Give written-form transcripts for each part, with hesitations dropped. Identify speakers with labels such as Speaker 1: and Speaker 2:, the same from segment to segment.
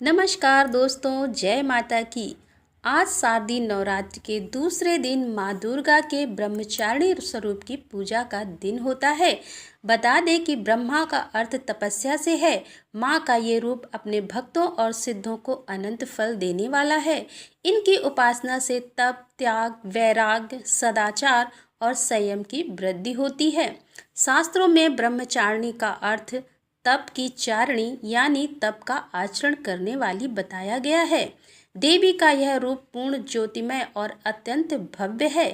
Speaker 1: नमस्कार दोस्तों, जय माता की। आज शारदीय नवरात्र के दूसरे दिन माँ दुर्गा के ब्रह्मचारिणी स्वरूप की पूजा का दिन होता है। बता दें कि ब्रह्मा का अर्थ तपस्या से है। माँ का ये रूप अपने भक्तों और सिद्धों को अनंत फल देने वाला है। इनकी उपासना से तप, त्याग, वैराग्य, सदाचार और संयम की वृद्धि होती है। शास्त्रों में ब्रह्मचारिणी का अर्थ तप की चारणी यानी तप का आचरण करने वाली बताया गया है। देवी का यह रूप पूर्ण ज्योतिमय और अत्यंत भव्य है।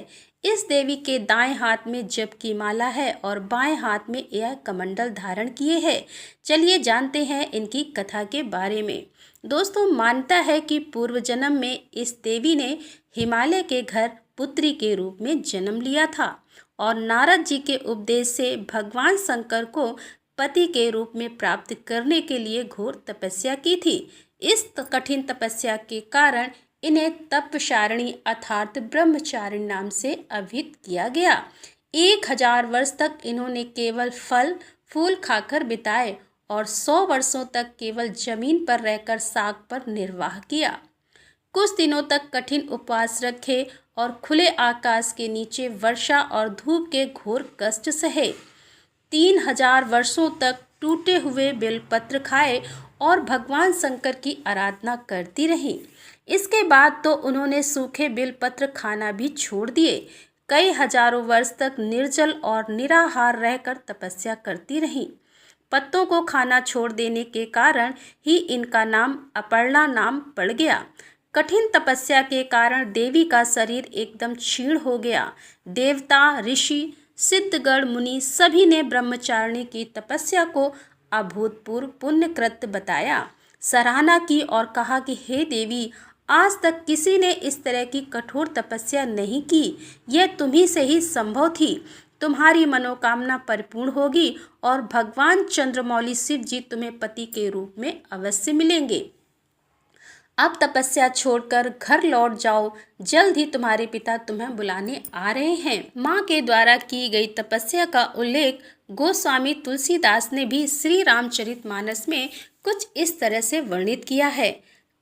Speaker 1: इस देवी के दाएं हाथ में जप की माला है और बाएं हाथ में यह कमंडल धारण किए है। चलिए जानते हैं इनकी कथा के बारे में। दोस्तों, मानता है कि पूर्व जन्म में इस देवी ने हिमालय के घर पुत्री के रूप में जन्म लिया था और नारद जी के उपदेश से भगवान शंकर को पति के रूप में प्राप्त करने के लिए घोर तपस्या की थी। इस कठिन तपस्या के कारण इन्हें तपशारिणी अर्थात ब्रह्मचारिणी नाम से अभिहित किया गया। 1000 वर्ष तक इन्होंने केवल फल फूल खाकर बिताए और 100 वर्षों तक केवल जमीन पर रहकर साग पर निर्वाह किया। कुछ दिनों तक कठिन उपवास रखे और खुले आकाश के नीचे वर्षा और धूप के घोर कष्ट सहे। 3000 वर्षों तक टूटे हुए बेलपत्र खाए और भगवान शंकर की आराधना करती रहीं। इसके बाद तो उन्होंने सूखे बेलपत्र खाना भी छोड़ दिए। कई हजारों वर्ष तक निर्जल और निराहार रहकर तपस्या करती रहीं। पत्तों को खाना छोड़ देने के कारण ही इनका नाम अपर्णा नाम पड़ गया। कठिन तपस्या के कारण देवी का शरीर एकदम क्षीण हो गया। देवता, ऋषि, सिद्धगण, मुनि सभी ने ब्रह्मचारिणी की तपस्या को अभूतपूर्व पुण्यकृत बताया, सराहना की और कहा कि हे देवी, आज तक किसी ने इस तरह की कठोर तपस्या नहीं की। यह तुम्ही से ही संभव थी। तुम्हारी मनोकामना परिपूर्ण होगी और भगवान चंद्रमौली शिव जी तुम्हें पति के रूप में अवश्य मिलेंगे। अब तपस्या छोड़कर घर लौट जाओ, जल्द ही तुम्हारे पिता तुम्हें बुलाने आ रहे हैं। माँ के द्वारा की गई तपस्या का उल्लेख गोस्वामी तुलसीदास ने भी श्री रामचरितमानस में कुछ इस तरह से वर्णित किया है।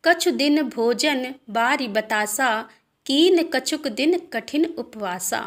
Speaker 1: कछु दिन भोजन बारी बतासा, कीन कछुक दिन कठिन उपवासा।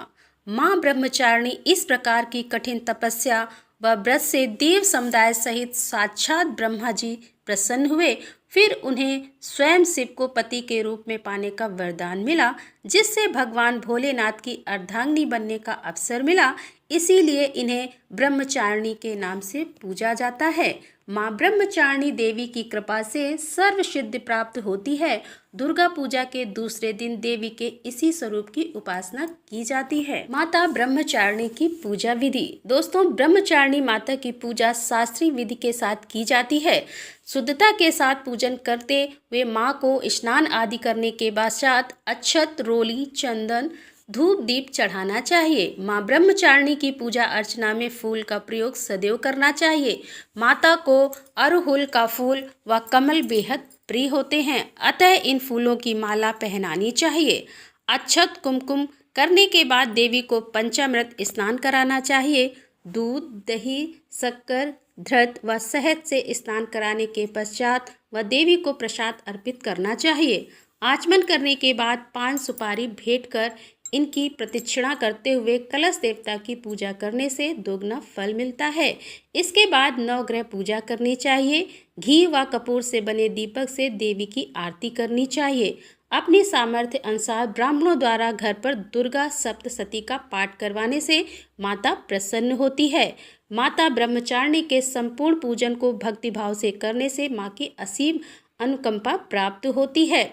Speaker 1: माँ ब्रह्मचारिणी इस प्रकार की कठिन तपस्या व व्रत से देव समुदाय सहित साक्षात ब्रह्मा जी प्रसन्न हुए। फिर उन्हें स्वयं शिव को पति के रूप में पाने का वरदान मिला, जिससे भगवान भोलेनाथ की अर्धांगिनी बनने का अवसर मिला। इसीलिए इन्हें ब्रह्मचारिणी के नाम से पूजा जाता है। माँ ब्रह्मचारिणी देवी की कृपा से सर्व सिद्धि प्राप्त होती है। दुर्गा पूजा के दूसरे दिन देवी के इसी स्वरूप की उपासना की जाती है। माता ब्रह्मचारिणी की पूजा विधि। दोस्तों, ब्रह्मचारिणी माता की पूजा शास्त्रीय विधि के साथ की जाती है। शुद्धता के साथ पूजन करते हुए माँ को स्नान आदि करने के पश्चात अक्षत, रोली, चंदन, धूप, दीप चढ़ाना चाहिए। माँ ब्रह्मचारिणी की पूजा अर्चना में फूल का प्रयोग सदैव करना चाहिए। माता को अड़हुल का फूल व कमल बेहद प्रिय होते हैं, अतः इन फूलों की माला पहनानी चाहिए। अक्षत कुमकुम करने के बाद देवी को पंचामृत स्नान कराना चाहिए। दूध, दही, शक्कर, घृत व शहद से स्नान कराने के पश्चात वह देवी को प्रसाद अर्पित करना चाहिए। आचमन करने के बाद पान सुपारी भेंट कर इनकी प्रदक्षिणा करते हुए कलश देवता की पूजा करने से दोगुना फल मिलता है। इसके बाद नवग्रह पूजा करनी चाहिए। घी व कपूर से बने दीपक से देवी की आरती करनी चाहिए। अपनी सामर्थ्य अनुसार ब्राह्मणों द्वारा घर पर दुर्गा सप्तशती का पाठ करवाने से माता प्रसन्न होती है। माता ब्रह्मचारिणी के संपूर्ण पूजन को भक्तिभाव से करने से माँ की असीम अनुकंपा प्राप्त होती है।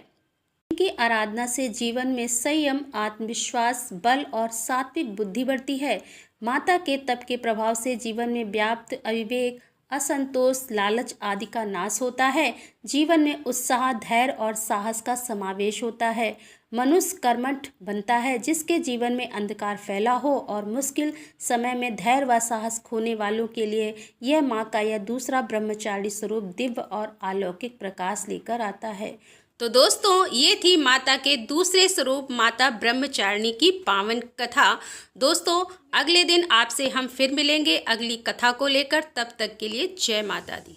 Speaker 1: इनकी आराधना से जीवन में संयम, आत्मविश्वास, बल और सात्विक बुद्धि बढ़ती है। माता के तप के प्रभाव से जीवन में व्याप्त अविवेक, असंतोष, लालच आदि का नाश होता है। जीवन में उत्साह, धैर्य और साहस का समावेश होता है। मनुष्य कर्मठ बनता है, जिसके जीवन में अंधकार फैला हो और मुश्किल समय में धैर्य व साहस खोने वालों के लिए यह माँ का यह दूसरा ब्रह्मचारिणी स्वरूप दिव्य और अलौकिक प्रकाश लेकर आता है। तो दोस्तों, ये थी माता के दूसरे स्वरूप माता ब्रह्मचारिणी की पावन कथा। दोस्तों, अगले दिन आपसे हम फिर मिलेंगे अगली कथा को लेकर। तब तक के लिए जय माता दी।